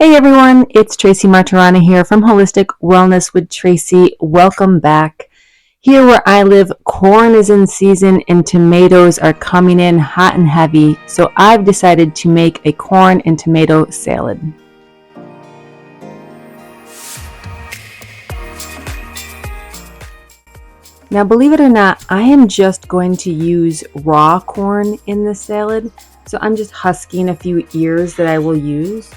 Hey everyone, it's Tracy Martirana here from Holistic Wellness with Tracy. Welcome back. Here where I live, corn is in season and tomatoes are coming in hot and heavy, so I've decided to make a corn and tomato salad. Now, believe it or not, I am just going to use raw corn in this salad, so I'm just husking a few ears that I will use.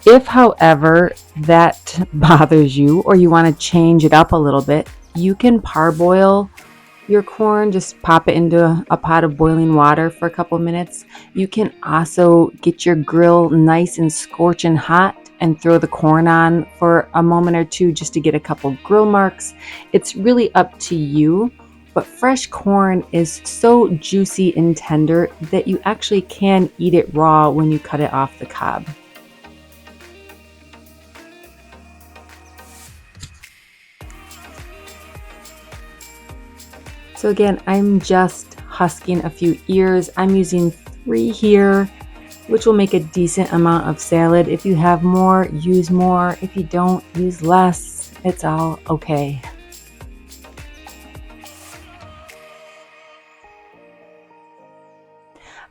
If, however, that bothers you or you want to change it up a little bit, you can parboil your corn. Just pop it into a pot of boiling water for a couple minutes. You can also get your grill nice and scorching hot and throw the corn on for a moment or two just to get a couple grill marks. It's really up to you, but fresh corn is so juicy and tender that you actually can eat it raw when you cut it off the cob. So again, I'm just husking a few ears. I'm using 3 here, which will make a decent amount of salad. If you have more, use more. If you don't, use less. It's all okay.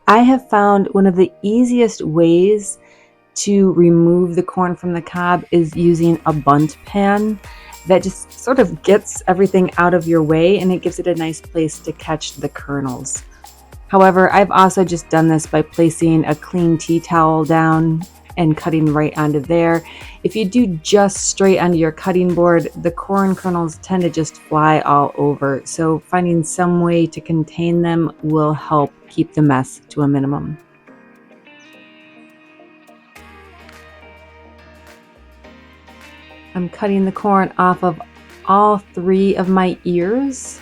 I have found one of the easiest ways to remove the corn from the cob is using a bundt pan. That just sort of gets everything out of your way and it gives it a nice place to catch the kernels. However, I've also just done this by placing a clean tea towel down and cutting right onto there. If you do just straight onto your cutting board, the corn kernels tend to just fly all over. So finding some way to contain them will help keep the mess to a minimum. I'm cutting the corn off of all 3 of my ears.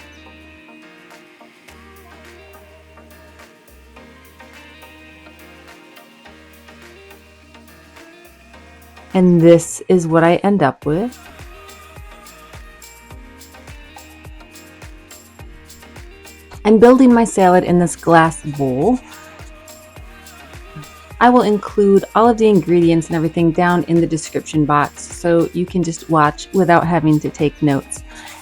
And this is what I end up with. I'm building my salad in this glass bowl. I will include all of the ingredients and everything down in the description box so you can just watch without having to take notes.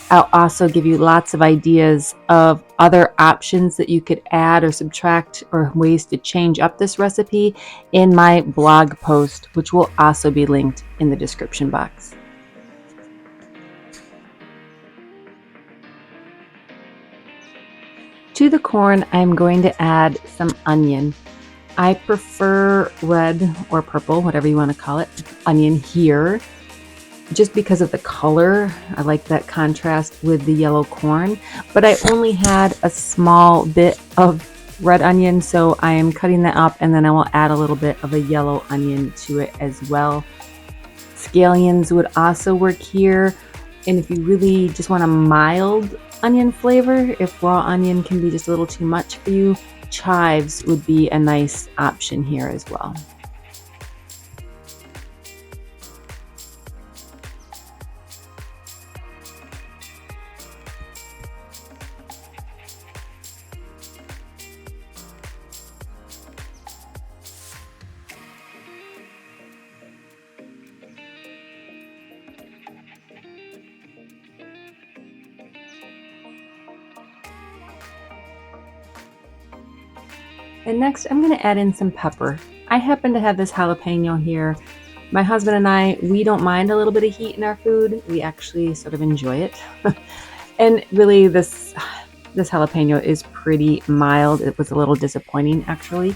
I'll also give you lots of ideas of other options that you could add or subtract or ways to change up this recipe in my blog post, which will also be linked in the description box. To the corn, I'm going to add some onion. I prefer red or purple, whatever you want to call it, onion here, just because of the color. I like that contrast with the yellow corn, but I only had a small bit of red onion, so I am cutting that up and then I will add a little bit of a yellow onion to it as well. Scallions would also work here, and if you really just want a mild onion flavor, if raw onion can be just a little too much for you, chives would be a nice option here as well. And next, I'm going to add in some pepper. I happen to have this jalapeno here. My husband and I, we don't mind a little bit of heat in our food. We actually sort of enjoy it. And really, this jalapeno is pretty mild. It was a little disappointing, actually.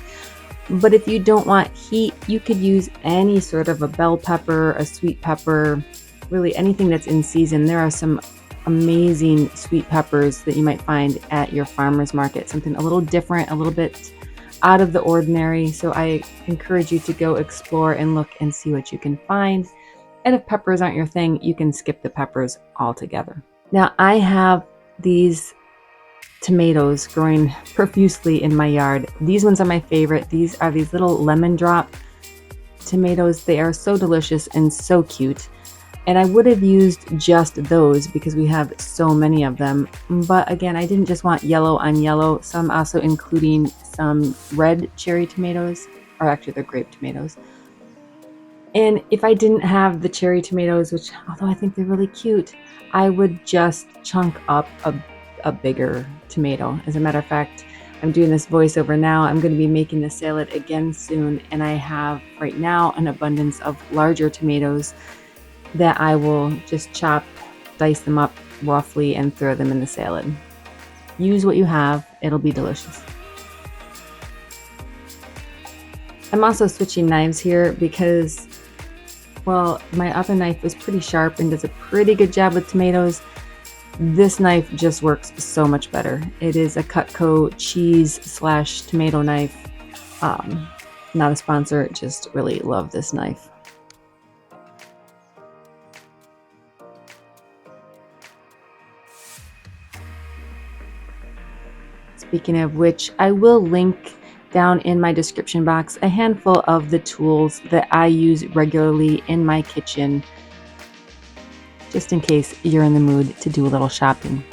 But if you don't want heat, you could use any sort of a bell pepper, a sweet pepper, really anything that's in season. There are some amazing sweet peppers that you might find at your farmer's market, something a little different, a little bit out of the ordinary. So I encourage you to go explore and look and see what you can find. And if peppers aren't your thing, you can skip the peppers altogether. Now I have these tomatoes growing profusely in my yard. These ones are my favorite. These are these little lemon drop tomatoes. They are so delicious and so cute. And I would have used just those because we have so many of them. But again, I didn't just want yellow on yellow, so I'm also including some red cherry tomatoes, or actually they're grape tomatoes. And if I didn't have the cherry tomatoes, which although I think they're really cute, I would just chunk up a bigger tomato. As a matter of fact, I'm doing this voiceover now. I'm going to be making the salad again soon, and I have right now an abundance of larger tomatoes that I will just chop, dice them up roughly, and throw them in the salad. Use what you have, it'll be delicious. I'm also switching knives here because, well, my other knife is pretty sharp and does a pretty good job with tomatoes. This knife just works so much better. It is a Cutco cheese/tomato knife. Not a sponsor, just really love this knife. Speaking of which, I will link down in my description box a handful of the tools that I use regularly in my kitchen, just in case you're in the mood to do a little shopping.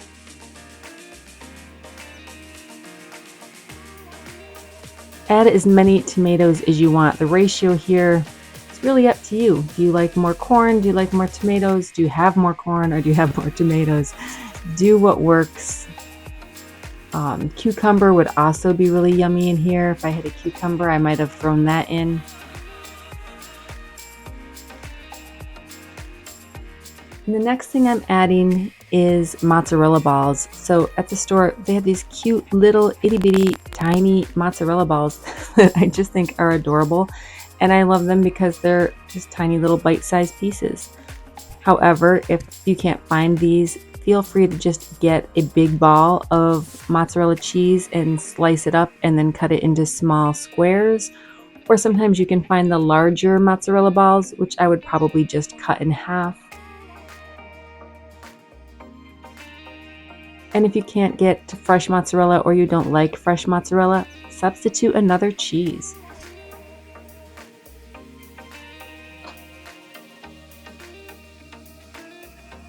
Add as many tomatoes as you want. The ratio here is really up to you. Do you like more corn? Do you like more tomatoes? Do you have more corn or do you have more tomatoes? Do what works. Cucumber would also be really yummy in here. If I had a cucumber, I might have thrown that in. And the next thing I'm adding is mozzarella balls. So at the store, they have these cute little itty bitty tiny mozzarella balls that I just think are adorable. And I love them because they're just tiny little bite-sized pieces. However, if you can't find these, feel free to just get a big ball of mozzarella cheese and slice it up and then cut it into small squares. Or sometimes you can find the larger mozzarella balls, which I would probably just cut in half. And if you can't get fresh mozzarella or you don't like fresh mozzarella, substitute another cheese.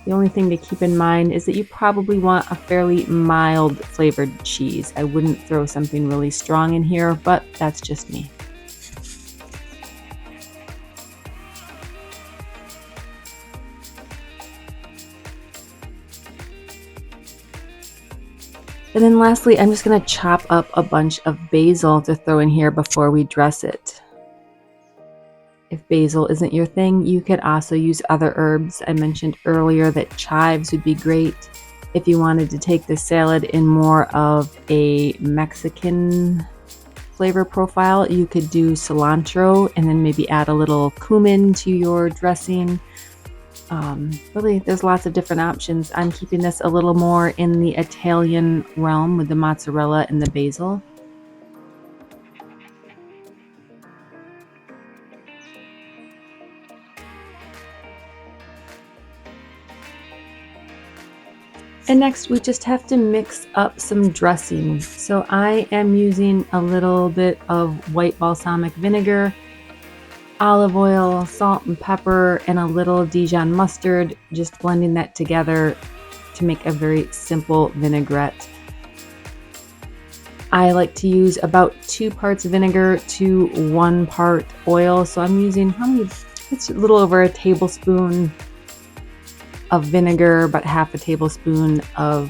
The only thing to keep in mind is that you probably want a fairly mild flavored cheese. I wouldn't throw something really strong in here, but that's just me. And then lastly, I'm just going to chop up a bunch of basil to throw in here before we dress it. If basil isn't your thing, you could also use other herbs. I mentioned earlier that chives would be great. If you wanted to take the salad in more of a Mexican flavor profile, you could do cilantro and then maybe add a little cumin to your dressing. Really, there's lots of different options. I'm keeping this a little more in the Italian realm with the mozzarella and the basil. And next we just have to mix up some dressing. So I am using a little bit of white balsamic vinegar, olive oil, salt and pepper, and a little Dijon mustard, just blending that together to make a very simple vinaigrette. I like to use about 2 parts vinegar to 1 part oil. So I'm using, it's a little over a tablespoon of vinegar, about half a tablespoon of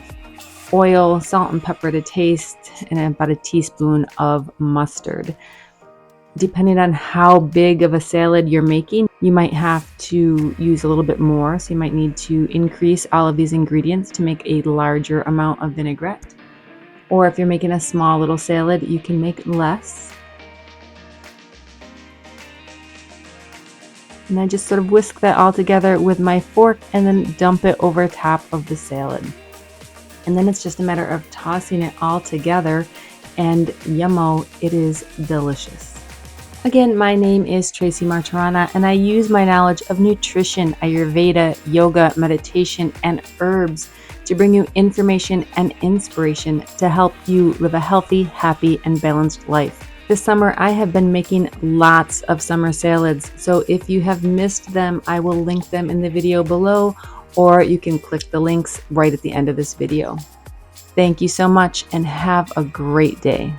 oil, salt and pepper to taste, and about a teaspoon of mustard. Depending on how big of a salad you're making, you might have to use a little bit more. So you might need to increase all of these ingredients to make a larger amount of vinaigrette. Or if you're making a small little salad, you can make less. And I just sort of whisk that all together with my fork and then dump it over top of the salad. And then it's just a matter of tossing it all together, and yummo, it is delicious. Again, my name is Tracy Martirana, and I use my knowledge of nutrition, Ayurveda, yoga, meditation, and herbs to bring you information and inspiration to help you live a healthy, happy, and balanced life. This summer, I have been making lots of summer salads, so if you have missed them, I will link them in the video below, or you can click the links right at the end of this video. Thank you so much, and have a great day.